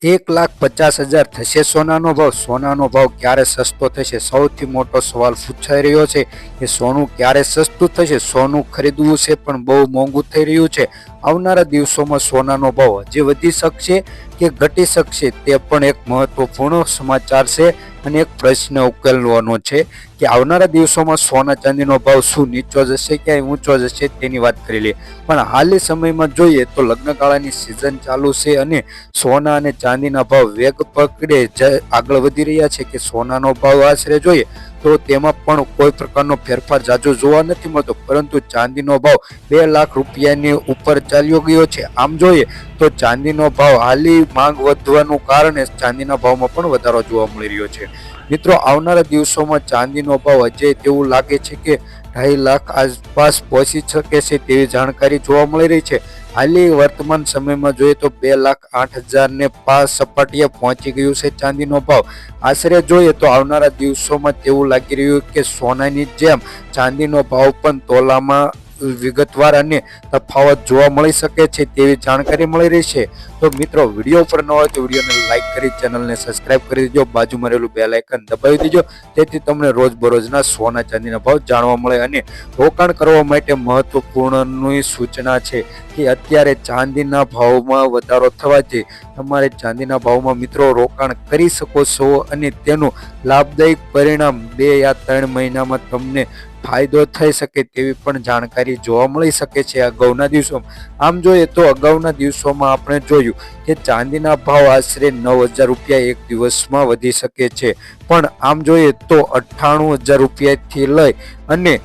1,50,000 થશે સોનાનો ભાવ। સોનાનો ભાવ ક્યારે સસ્તો થશે? સૌથી મોટો સવાલ પૂછાઈ રહ્યો છે કે સોનું ક્યારે સસ્તું થશે? સોનું ખરીદવું છે પણ બહુ મોંઘું થઈ રહ્યું છે। આવનારા દિવસોમાં સોનાનો ભાવ હજી વધી શકશે કે ઘટી શકશે તે પણ એક મહત્વપૂર્ણ સમાચાર છે અને એક પ્રશ્ન ઉકેલવાનો છે કે આવનારા દિવસોમાં સોના ચાંદીનો ભાવ શું નીચો જશે કે ઊંચો જશે તેની વાત કરી લઈએ। પણ હાલના સમયમાં જોઈએ તો લગ્નગાળાની સિઝન ચાલુ છે અને સોના અને ચાંદીના ભાવ વેગ પકડે આગળ વધી રહ્યા છે કે સોનાનો ભાવ આશરે જોઈએ તો તેમાં પણ કોઈ પ્રકારનો ફેરફાર જાજો જોવા નથી મળતો, પરંતુ ચાંદીનો ભાવ 2 લાખ રૂપિયાની ઉપર ચાલ્યો ગયો છે। આમ જોઈએ તો ચાંદીનો ભાવ હાલી માંગ વધવાનું કારણે ચાંદીના ભાવમાં પણ વધારો જોવા મળી રહ્યો છે। મિત્રો, આવનારા દિવસોમાં ચાંદીનો ભાવ હજે તેવું લાગે છે કે 2.5 લાખ આસપાસ પહોંચી શકે છે તેવી જાણકારી જોવા મળી રહી છે। હાલની વર્તમાન સમયમાં જોઈએ તો 2,08,000 ને પાસ સપાટીએ પહોંચી ગયું છે ચાંદીનો ભાવ। આશરે જોઈએ તો આવનારા દિવસોમાં તેવું લાગી રહ્યું કે સોનાની જેમ ચાંદીનો ભાવ પણ તોલામાં વિગતવાર અને તફાવત જોવા મળી શકે છે તેવી જાણકારી મળી રહી છે। તો મિત્રો, વિડીયો પર ન હોય તો વિડીયોને લાઈક કરી ચેનલને સબસ્ક્રાઇબ કરી દેજો, બાજુમાં રહેલું બેલ આઇકન દબાવી દેજો જેથી તમને રોજબરોજના સોના ચાંદીના ભાવ જાણવા મળે। અને રોકાણ કરવા માટે મહત્વપૂર્ણની સૂચના છે કે અત્યારે ચાંદીના ભાવમાં વધારો થવાથી તમારે ચાંદીના ભાવમાં મિત્રો રોકાણ કરી શકો છો અને તેનું લાભદાયક પરિણામ 2 યા 3 મહિનામાં તમને ફાયદો થઈ શકે તેવી પણ જાણકારી જોવા મળી શકે છે અગાઉના દિવસોમાં। આમ જોઈએ તો અગાઉના દિવસોમાં આપણે જોયું કે ચાંદીના ભાવ આશરે 9,000 રૂપિયા એક દિવસમાં વધી શકે છે, પણ આમ જોઈએ તો 98,000 રૂપિયાથી લઈ અને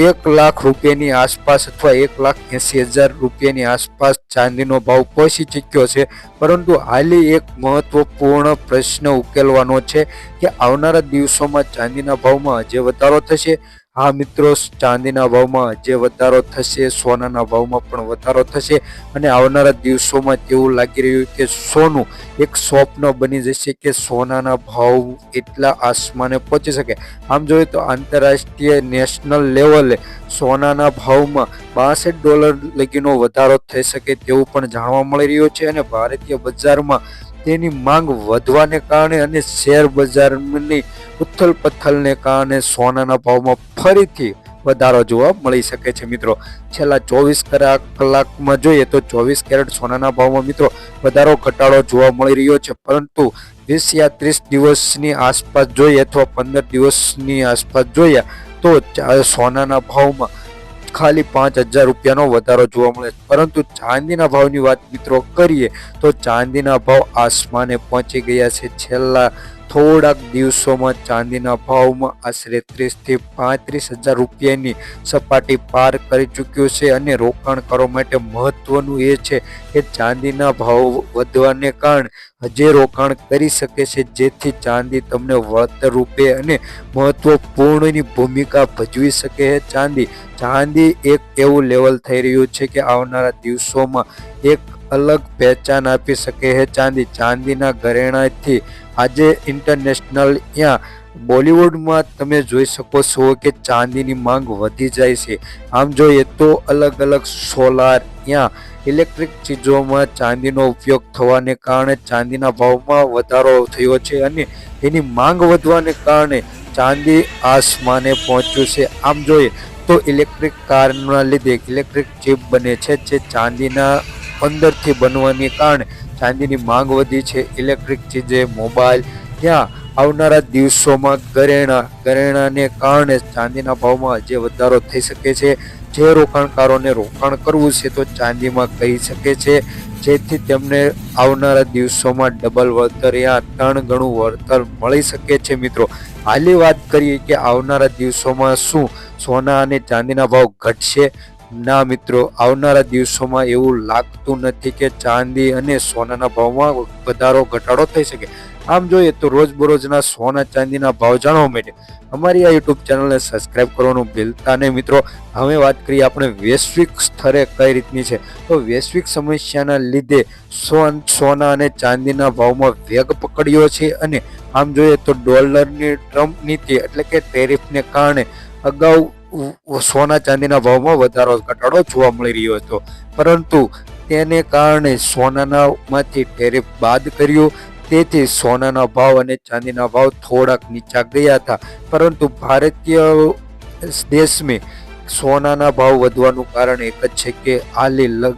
1 લાખ રૂપિયાની આસપાસ અથવા 1,80,000 રૂપિયાની આસપાસ ચાંદીનો ભાવ પહોંચી ચૂક્યો છે। પરંતુ હાલી એક મહત્વપૂર્ણ પ્રશ્ન ઉકેલવાનો છે કે આવનારા દિવસોમાં ચાંદીના ભાવમાં હજે વધારો થશે? હા મિત્રો, ચાંદીના ભાવમાં હજે વધારો થશે, સોનાના ભાવમાં પણ વધારો થશે અને આવનારા દિવસોમાં તેવું લાગી રહ્યું કે સોનું એક સ્વપ્ન બની જશે કે સોનાના ભાવ એટલા આસમાને પહોંચી શકે। આમ જોઈએ તો આંતરરાષ્ટ્રીય નેશનલ લેવલે સોનાના ભાવમાં $62 લગીનો વધારો થઈ શકે તેવું પણ જાણવા મળી રહ્યું છે અને ભારતીય બજારમાં તેની માંગ વધવાને કારણે અને શેર બજારની ઉથલપથલને કારણે સોનાના ભાવમાં ફરીથી વધારો જોવા મળી શકે છે। મિત્રો, છેલ્લા 24 કલાકમાં જોઈએ તો 24 કેરેટ સોનાના ભાવમાં મિત્રો વધારો ઘટાડો જોવા મળી રહ્યો છે, પરંતુ 20 યા 30 દિવસની આસપાસ જોઈએ અથવા 15 દિવસની આસપાસ જોઈએ તો સોનાના ભાવમાં ખાલી 5,000 રૂપિયાનો વધારો જોવા મળે। પરંતુ ચાંદીના ભાવની વાત મિત્રો કરીએ તો ચાંદીના ભાવ આસમાને પહોંચી ગયા છે। છેલ્લા થોડાક દિવસોમાં ચાંદીના ભાવમાં આશરે 30,000 થી 35,000 રૂપિયાની સપાટી પાર કરી ચૂક્યું છે અને રોકાણ કરવા માટે મહત્વનું એ છે કે ચાંદીના ભાવ વધવાને કારણે હજે રોકાણ કરી શકે છે જેથી ચાંદી તમને વળતર રૂપે અને મહત્વપૂર્ણની ભૂમિકા ભજવી શકે છે। ચાંદી એક એવું લેવલ થઈ રહ્યું છે કે આવનારા દિવસોમાં એક અલગ પહેચાન આપી શકે છે। ચાંદીના ઘરેણાથી આજે ઇન્ટરનેશનલ બોલિવૂડમાં તમે જોઈ શકો છો કે ચાંદીની માંગ વધી જાય છે। આમ જોઈએ તો અલગ અલગ સોલાર ઇલેક્ટ્રિક ચીજોમાં ચાંદીનો ઉપયોગ થવાને કારણે ચાંદીના ભાવમાં વધારો થયો છે અને એની માંગ વધવાને કારણે ચાંદી આસમાને પહોંચ્યું છે। આમ જોઈએ તો ઇલેક્ટ્રિક કારના લીધે ઇલેક્ટ્રિક ચિપ બને છે જે ચાંદીના અંદરથી બનવાને કારણે ચાંદીની માંગ વધી છે। ઇલેક્ટ્રિક ચીજે મોબાઈલ આવનારા દિવસોમાં ઘરેણાને કારણે ચાંદીના ભાવમાં હજે વધારો થઈ શકે છે। જે રોકાણકારોને રોકાણ કરવું છે તો ચાંદીમાં કરી શકે છે જેથી તેમને આવનારા દિવસોમાં ડબલ વળતર 3 ગણું વળતર મળી શકે છે। મિત્રો, હાલી વાત કરીએ કે આવનારા દિવસોમાં શું સોના અને ચાંદીના ભાવ ઘટશે? ના મિત્રો, આવનારા દિવસોમાં એવું લાગતું નથી કે ચાંદી અને સોનાના ભાવમાં વધારો ઘટાડો થઈ શકે। આમ જોઈએ તો રોજબરોજના સોના ચાંદીના ભાવ જાણવા માટે અમારી આ યુટ્યુબ ચેનલને સબસ્ક્રાઇબ કરવાનું ભૂલતા નહીં। મિત્રો, હવે વાત કરીએ આપણે વૈશ્વિક સ્તરે કઈ રીતની છે તો વૈશ્વિક સમસ્યાના લીધે સોના અને ચાંદીના ભાવમાં વેગ પકડ્યો છે અને આમ જોઈએ તો ડોલરની ટ્રમ્પ નીતિ એટલે કે ટેરિફને કારણે અગાઉ સોના ચાંદીના ભાવમાં વધારો ઘટાડો જોવા મળી રહ્યો હતો, પરંતુ તેને કારણે સોનાનામાંથી ટેરિફ બાદ કર્યું, તેથી સોનાના ભાવ અને ચાંદીના ભાવ થોડાક નીચા ગયા હતા. પરંતુ ભારતીય દેશમાં સોનાના ભાવ વધવાનું કારણ એક જ છે કે હાલી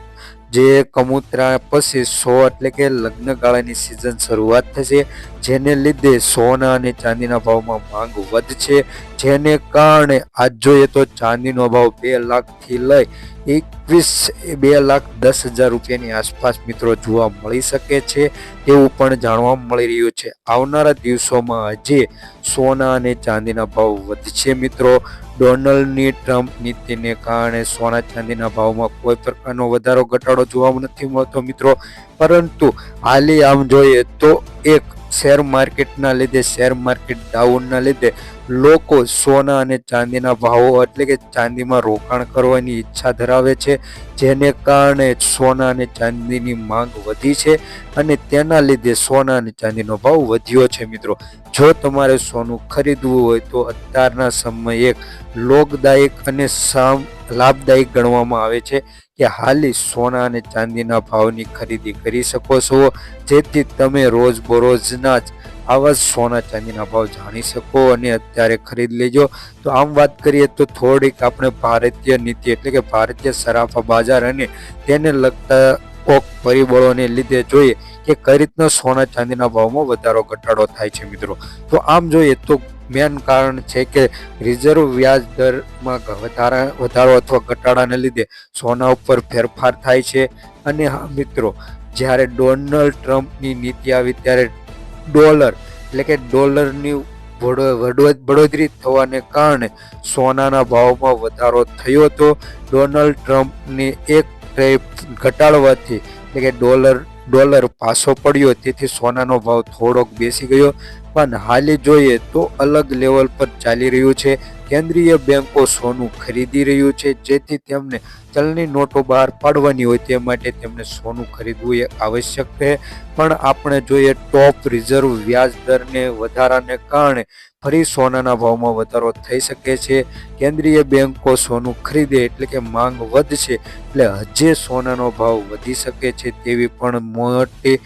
જે કમૂતરા પછી એટલે કે લગ્નગાળાની સિઝન શરૂઆત થશે, જેને લીધે સોના અને ચાંદીના ભાવમાં માંગ વધશે. જેને કારણે આજ જોઈએ તો ચાંદીનો ભાવ 2 લાખથી લઈ 2,10,000 રૂપિયાની આસપાસ મિત્રો જોવા મળી શકે છે તેવું પણ જાણવા મળી રહ્યું છે. આવનારા દિવસોમાં હજી સોના અને ચાંદીના ભાવ વધશે મિત્રો. ડોનાલ્ડની ટ્રમ્પ નીતિને કારણે સોના ચાંદીના ભાવમાં કોઈ પ્રકારનો વધારો ઘટાડો જોવા નથી મળતો મિત્રો. પરંતુ હાલી આમ જોઈએ તો એક શેર માર્કેટના લીધે, શેર માર્કેટ ડાઉનના લીધે લોકો સોના અને ચાંદીના ભાવો એટલે કે ચાંદીમાં રોકાણ કરવાની ઈચ્છા ધરાવે છે, જેને કારણે સોના અને ચાંદીની માંગ વધી છે અને તેના લીધે સોના અને ચાંદીનો ભાવ વધ્યો છે મિત્રો. જો તમારે સોનું ખરીદવું હોય તો અત્યારના સમયે એક લોકદાયક અને લાભદાયક ગણવામાં આવે છે કે હાલી સોના અને ચાંદીના ભાવની ખરીદી કરી શકો છો, જેથી તમે રોજબરોજના જ આવા સોના ચાંદીના ભાવ જાણી શકો અને અત્યારે ખરીદ લેજો. તો આમ વાત કરીએ તો થોડીક આપણે ભારતીય નીતિ એટલે કે ભારતીય સરાફા બજાર અને તેને લગતા કોક પરિબળોને લીધે જોઈએ કે કઈ રીતના સોના ચાંદીના ભાવમાં વધારો ઘટાડો થાય છે મિત્રો. તો આમ જોઈએ તો મેન કારણ છે કે રિઝર્વ વ્યાજ દરમાં વધારો અથવા ઘટાડાને લીધે સોના ઉપર ફેરફાર થાય છે. અને હા મિત્રો, જ્યારે ડોનાલ્ડ ટ્રમ્પની નીતિ આવી ત્યારે ડોલર એટલે કે ડોલરની બઢોતરી થવાને કારણે સોનાના ભાવમાં વધારો થયો હતો. ડોનાલ્ડ ટ્રમ્પની એક ટેરિફ ઘટાડવાથી એટલે કે ડોલર પાછો પડ્યો, તેથી સોનાનો ભાવ થોડોક બેસી ગયો. પણ હાલી જોઈએ તો અલગ લેવલ પર ચાલી રહ્યું છે. કેન્દ્રીય બેંકો સોનું ખરીદી રહ્યું છે, જેથી તેમને ચલણી નોટો બહાર પાડવાની હોય તે માટે તેમને સોનું ખરીદવું એ આવશ્યક છે. પણ આપણે જોઈએ ટોપ રિઝર્વ વ્યાજ દરને વધારાને કારણે ફરી સોનાના ભાવમાં વધારો થઈ શકે છે. કેન્દ્રીય બેંકો સોનું ખરીદે એટલે કે માંગ વધશે, એટલે હજી સોનાનો ભાવ વધી શકે છે તેવી પણ મોટી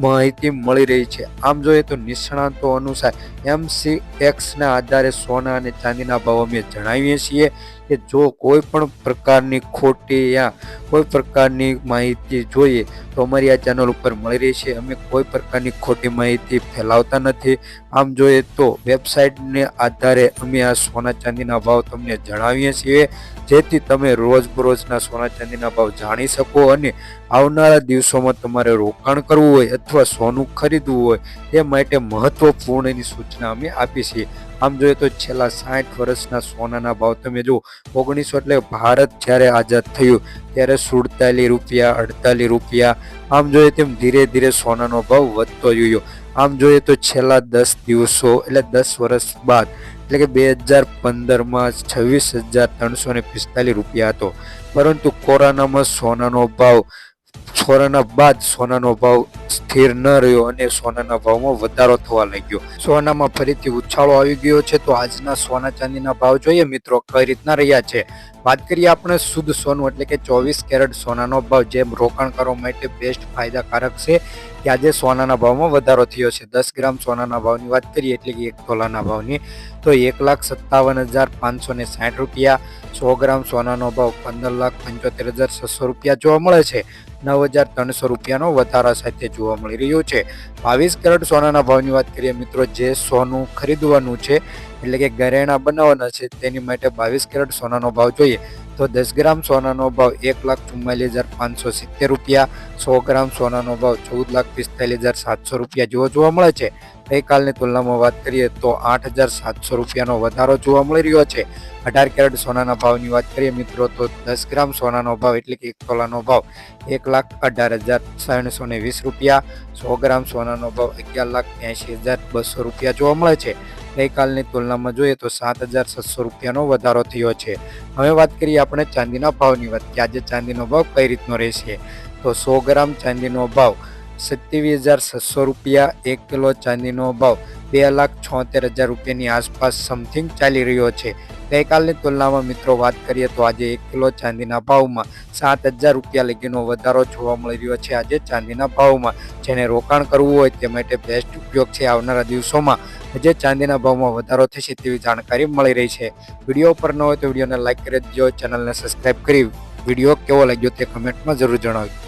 માહિતી મળી રહી છે. આમ જોઈએ તો નિષ્ણાતો અનુસાર MCXના આધારે સોના અને ચાંદીના ભાવ અમે જણાવીએ છીએ કે જો કોઈ પણ પ્રકારની ખોટી યા કોઈ પ્રકારની માહિતી જોઈએ તો અમારી આ ચેનલ ઉપર મળી રહી છે. અમે કોઈ પ્રકારની ખોટી માહિતી ફેલાવતા નથી. આમ જોઈએ તો વેબસાઇટને આધારે અમે આ સોના ચાંદીના ભાવ તમને જણાવીએ છીએ, જેથી તમે રોજબરોજના સોના ચાંદીના ભાવ જાણી શકો અને આવનારા દિવસોમાં તમારે રોકાણ કરવું હોય અથવા સોનું ખરીદવું હોય તે માટે મહત્વપૂર્ણની સૂચના અમે આપી છીએ. આમ જોઈએ તો છેલ્લા 60 વર્ષના સોનાના ભાવ તમે જુઓ, 1900 એટલે ભારત જ્યારે આઝાદ થયું ત્યારે 47 રૂપિયા, 48 રૂપિયા, આમ જોઈએ તેમ ધીરે ધીરે સોનાનો ભાવ વધતો ગયો. આમ જોઈએ તો છેલ્લા 10 દિવસો એટલે 10 વર્ષ બાદ એટલે કે 2015માં 26,345 રૂપિયા હતો. પરંતુ કોરોનામાં કોરોના બાદ સોનાનો ભાવ સ્થિર ન રહ્યો અને સોનાના ભાવમાં વધારો થવા લાગ્યો. સોનામાં ફરીથી ઉછાળો આવી ગયો છે. તો આજના સોના ચાંદીના ભાવ જોઈએ મિત્રો કઈ રીતના રહ્યા છે. વાત કરીએ આપણે શુદ્ધ સોનું એટલે કે 24 કેરેટ સોનાનો ભાવ, જે રોકાણ કરવા માટે બેસ્ટ ફાયદાકારક છે, કે આજે સોનાના ભાવમાં વધારો થયો છે. 10 ગ્રામ સોનાના ભાવની વાત કરીએ એટલે કે 1 તોલાના ભાવની તો 1,57,560 રૂપિયા. 100 ગ્રામ સોનાનો ભાવ 15,75,600 રૂપિયા જોવા મળે છે. 9,300 રૂપિયાનો વધારા સાથે જોવા મળી રહ્યો છે. 22 કેરેટ સોનાના ભાવની વાત કરીએ મિત્રો, જે સોનું ખરીદવાનું છે એટલે કે ઘરેણાં બનાવવાના છે તેની માટે 22 કેરેટ સોનાનો ભાવ જોઈએ તો 10 ગ્રામ સોનાનો ભાવ 1,44,570 રૂપિયા. 100 ગ્રામ સોનાનો ભાવ 14,45,700 રૂપિયા જેવો જોવા મળે છે. ગઈકાલની તુલનામાં વાત કરીએ તો 8,700 રૂપિયાનો વધારો જોવા મળી રહ્યો છે. 18 કેરેટ સોનાના ભાવની વાત કરીએ મિત્રો તો 10 ગ્રામ સોનાનો ભાવ એટલે કે 1 તોલાનો ભાવ 1,18,320 રૂપિયા. 100 ગ્રામ સોનાનો ભાવ 11,83,200 રૂપિયા જોવા મળે છે. ગઈકાલની તુલનામાં જોઈએ તો 7,700 રૂપિયાનો વધારો થયો છે. હવે વાત કરીએ આપણે ચાંદીના ભાવની વાત કે આજે ચાંદીનો ભાવ કઈ રીતનો રહેશે. તો 100 ગ્રામ ચાંદીનો ભાવ 27,600 રૂપિયા. 1 કિલો ચાંદીનો ભાવ 2,76,000 રૂપિયાની આસપાસ સમથિંગ ચાલી રહ્યો છે. ગઈકાલની તુલનામાં મિત્રો વાત કરીએ તો આજે 1 કિલો ચાંદીના ભાવમાં 7,000 રૂપિયા લગીનો વધારો જોવા મળી રહ્યો છે આજે ચાંદીના ભાવમાં. જેને રોકાણ કરવું હોય તે માટે બેસ્ટ ઉપયોગ છે. આવનારા દિવસોમાં આજે ચાંદીના ભાવમાં વધારો થશે તેવી જાણકારી મળી રહી છે. વિડીયો પર ન હોય તો વિડીયોને લાઈક કરી દેજો, ચેનલને સબસ્ક્રાઈબ કરી વિડીયો કેવો લાગ્યો તે કમેન્ટમાં જરૂર જણાવજો.